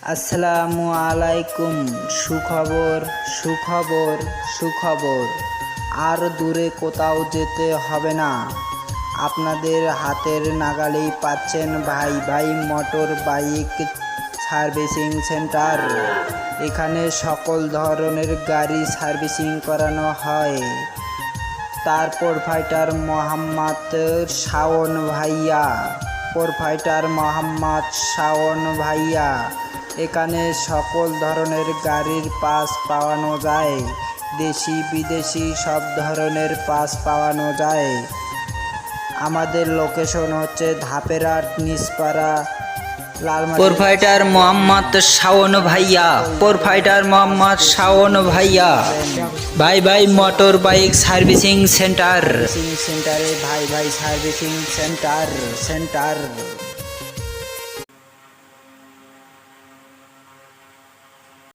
আসসালামু আলাইকুম। সুখবর সুখবর সুখবর, আর দূরে কোথাও যেতে হবে না, আপনাদের হাতের নাগালেই পাচ্ছেন ভাই ভাই মোটর বাইক সার্ভিসিং সেন্টার। এখানে সকল ধরনের গাড়ি সার্ভিসিং করানো হয়। তারপর ফাইটার মোহাম্মদ শাওন ভাইয়া, প্রোভাইডার মোহাম্মদ শাওন ভাইয়া। এখানে সকল ধরনের গাড়ির পাস পাওয়ানো যায়, দেশি বিদেশি সব ধরনের পাস পাওয়ানো যায়। আমাদের লোকেশন হচ্ছে ধাপেরহাট নিচপাড়া লালমাটি। প্রোভাইডার মোহাম্মদ শাওন ভাইয়া, প্রোভাইডার মোহাম্মদ শাওন ভাইয়া, ভাই ভাই motor bike servicing centre. Servicing সেন্টারে ভাই ভাই সার্ভিসিং সেন্টার।